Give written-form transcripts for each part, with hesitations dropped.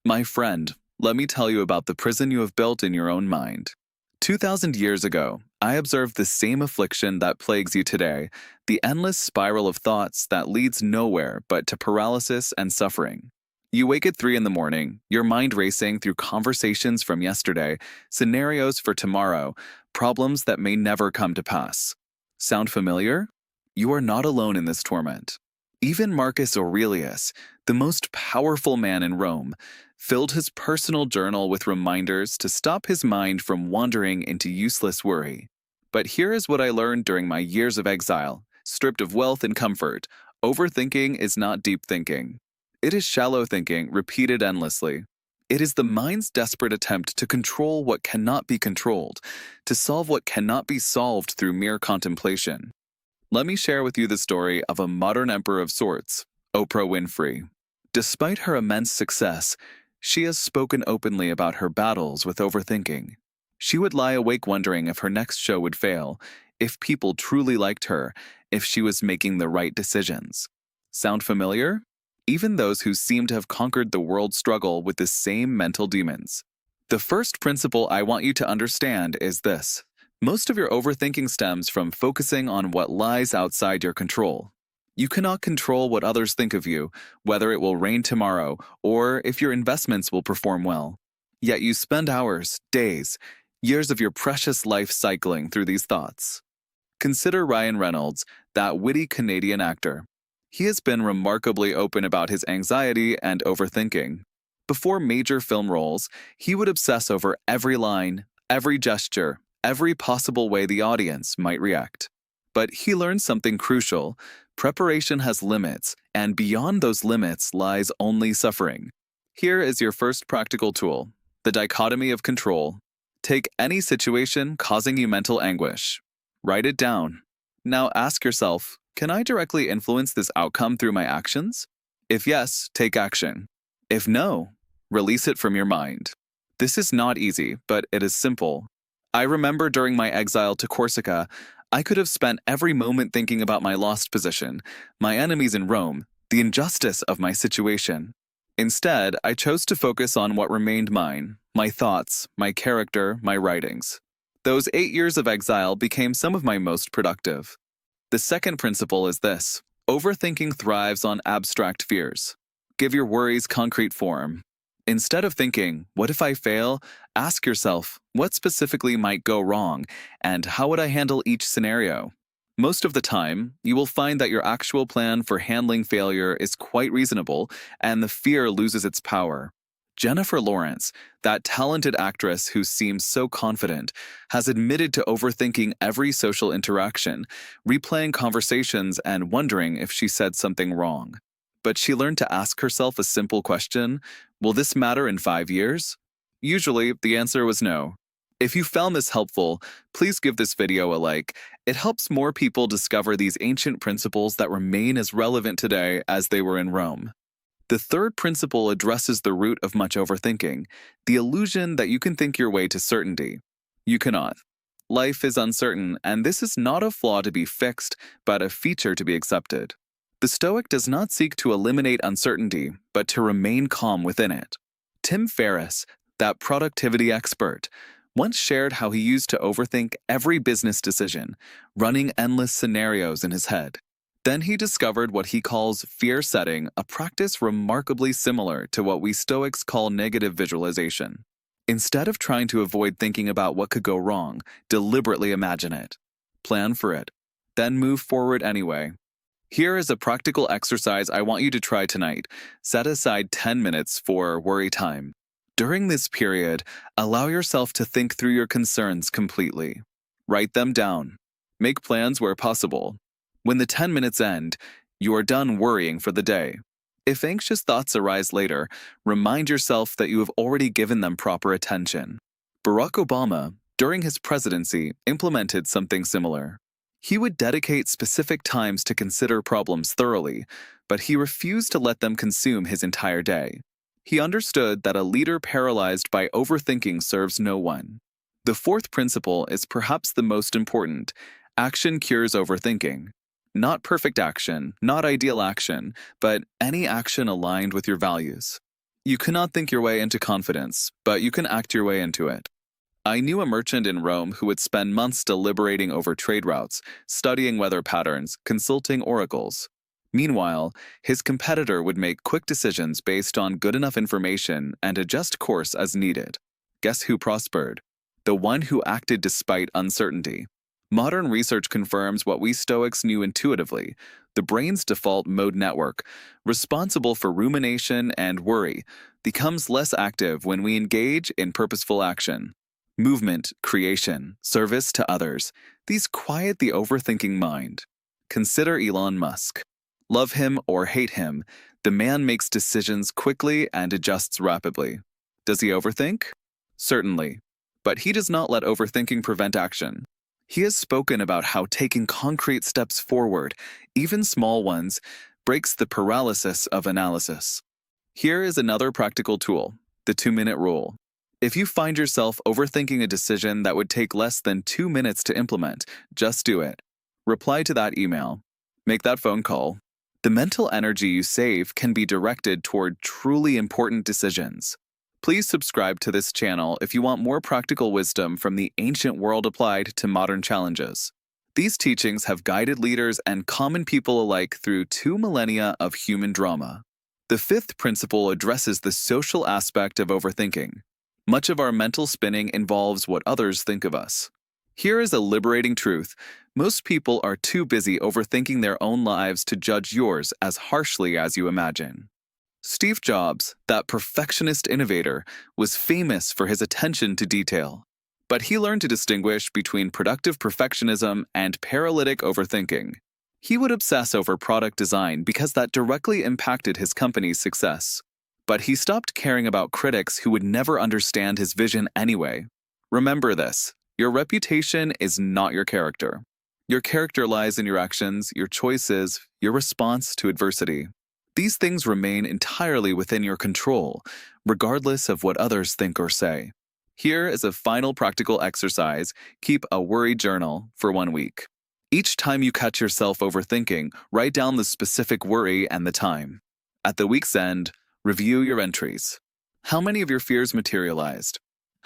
My friend, let me tell you about the prison you have built in your own mind. 2,000 years ago, I observed the same affliction that plagues you today, the endless spiral of thoughts that leads nowhere but to paralysis and suffering. You wake at 3 in the morning, your mind racing through conversations from yesterday, scenarios for tomorrow, problems that may never come to pass. Sound familiar? You are not alone in this torment. Even Marcus Aurelius, the most powerful man in Rome, filled his personal journal with reminders to stop his mind from wandering into useless worry. But here is what I learned during my years of exile. Stripped of wealth and comfort, overthinking is not deep thinking. It is shallow thinking repeated endlessly. It is the mind's desperate attempt to control what cannot be controlled, to solve what cannot be solved through mere contemplation. Let me share with you the story of a modern emperor of sorts, Oprah Winfrey. Despite her immense success, she has spoken openly about her battles with overthinking. She would lie awake wondering if her next show would fail, if people truly liked her, if she was making the right decisions. Sound familiar? Even those who seem to have conquered the world struggle with the same mental demons. The first principle I want you to understand is this. Most of your overthinking stems from focusing on what lies outside your control. You cannot control what others think of you, whether it will rain tomorrow, or if your investments will perform well. Yet you spend hours, days, years of your precious life cycling through these thoughts. Consider Ryan Reynolds, that witty Canadian actor. He has been remarkably open about his anxiety and overthinking. Before major film roles, he would obsess over every line, every gesture, every possible way the audience might react. But he learned something crucial. Preparation has limits, and beyond those limits lies only suffering. Here is your first practical tool, the dichotomy of control. Take any situation causing you mental anguish. Write it down. Now ask yourself, can I directly influence this outcome through my actions? If yes, take action. If no, release it from your mind. This is not easy, but it is simple. I remember during my exile to Corsica, I could have spent every moment thinking about my lost position, my enemies in Rome, the injustice of my situation. Instead, I chose to focus on what remained mine, my thoughts, my character, my writings. Those 8 years of exile became some of my most productive. The second principle is this. Overthinking thrives on abstract fears. Give your worries concrete form. Instead of thinking, what if I fail? Ask yourself, what specifically might go wrong, and how would I handle each scenario? Most of the time, you will find that your actual plan for handling failure is quite reasonable, and the fear loses its power. Jennifer Lawrence, that talented actress who seems so confident, has admitted to overthinking every social interaction, replaying conversations and wondering if she said something wrong. But she learned to ask herself a simple question, will this matter in 5 years? Usually, the answer was no. If you found this helpful, please give this video a like. It helps more people discover these ancient principles that remain as relevant today as they were in Rome. The third principle addresses the root of much overthinking, the illusion that you can think your way to certainty. You cannot. Life is uncertain, and this is not a flaw to be fixed, but a feature to be accepted. The Stoic does not seek to eliminate uncertainty, but to remain calm within it. Tim Ferriss, that productivity expert, once shared how he used to overthink every business decision, running endless scenarios in his head. Then he discovered what he calls fear setting, a practice remarkably similar to what we Stoics call negative visualization. Instead of trying to avoid thinking about what could go wrong, deliberately imagine it. Plan for it. Then move forward anyway. Here is a practical exercise I want you to try tonight. Set aside 10 minutes for worry time. During this period, allow yourself to think through your concerns completely. Write them down. Make plans where possible. When the 10 minutes end, you are done worrying for the day. If anxious thoughts arise later, remind yourself that you have already given them proper attention. Barack Obama, during his presidency, implemented something similar. He would dedicate specific times to consider problems thoroughly, but he refused to let them consume his entire day. He understood that a leader paralyzed by overthinking serves no one. The fourth principle is perhaps the most important. Action cures overthinking. Not perfect action, not ideal action, but any action aligned with your values. You cannot think your way into confidence, but you can act your way into it. I knew a merchant in Rome who would spend months deliberating over trade routes, studying weather patterns, consulting oracles. Meanwhile, his competitor would make quick decisions based on good enough information and adjust course as needed. Guess who prospered? The one who acted despite uncertainty. Modern research confirms what we Stoics knew intuitively: the brain's default mode network, responsible for rumination and worry, becomes less active when we engage in purposeful action. Movement, creation, service to others, these quiet the overthinking mind. Consider Elon Musk. Love him or hate him, the man makes decisions quickly and adjusts rapidly. Does he overthink? Certainly. But he does not let overthinking prevent action. He has spoken about how taking concrete steps forward, even small ones, breaks the paralysis of analysis. Here is another practical tool: the 2-minute rule. If you find yourself overthinking a decision that would take less than 2 minutes to implement, just do it. Reply to that email. Make that phone call. The mental energy you save can be directed toward truly important decisions. Please subscribe to this channel if you want more practical wisdom from the ancient world applied to modern challenges. These teachings have guided leaders and common people alike through 2 millennia of human drama. The 5th principle addresses the social aspect of overthinking. Much of our mental spinning involves what others think of us. Here is a liberating truth: most people are too busy overthinking their own lives to judge yours as harshly as you imagine. Steve Jobs, that perfectionist innovator, was famous for his attention to detail. But he learned to distinguish between productive perfectionism and paralytic overthinking. He would obsess over product design because that directly impacted his company's success. But he stopped caring about critics who would never understand his vision anyway. Remember this: your reputation is not your character. Your character lies in your actions, your choices, your response to adversity. These things remain entirely within your control, regardless of what others think or say. Here is a final practical exercise: keep a worry journal for 1 week. Each time you catch yourself overthinking, write down the specific worry and the time. At the week's end, review your entries. How many of your fears materialized?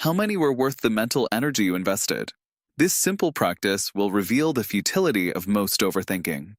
How many were worth the mental energy you invested? This simple practice will reveal the futility of most overthinking.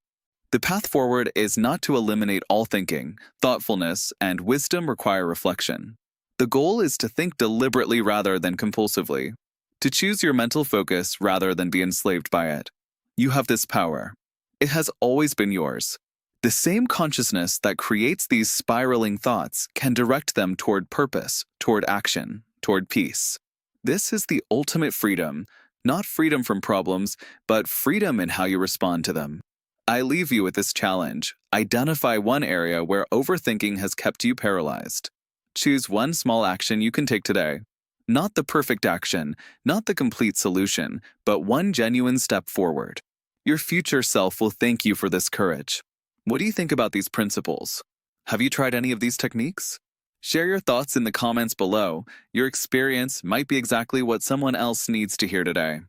The path forward is not to eliminate all thinking. Thoughtfulness and wisdom require reflection. The goal is to think deliberately rather than compulsively, to choose your mental focus rather than be enslaved by it. You have this power. It has always been yours. The same consciousness that creates these spiraling thoughts can direct them toward purpose, toward action, toward peace. This is the ultimate freedom, not freedom from problems, but freedom in how you respond to them. I leave you with this challenge: identify one area where overthinking has kept you paralyzed. Choose one small action you can take today. Not the perfect action, not the complete solution, but one genuine step forward. Your future self will thank you for this courage. What do you think about these principles? Have you tried any of these techniques? Share your thoughts in the comments below. Your experience might be exactly what someone else needs to hear today.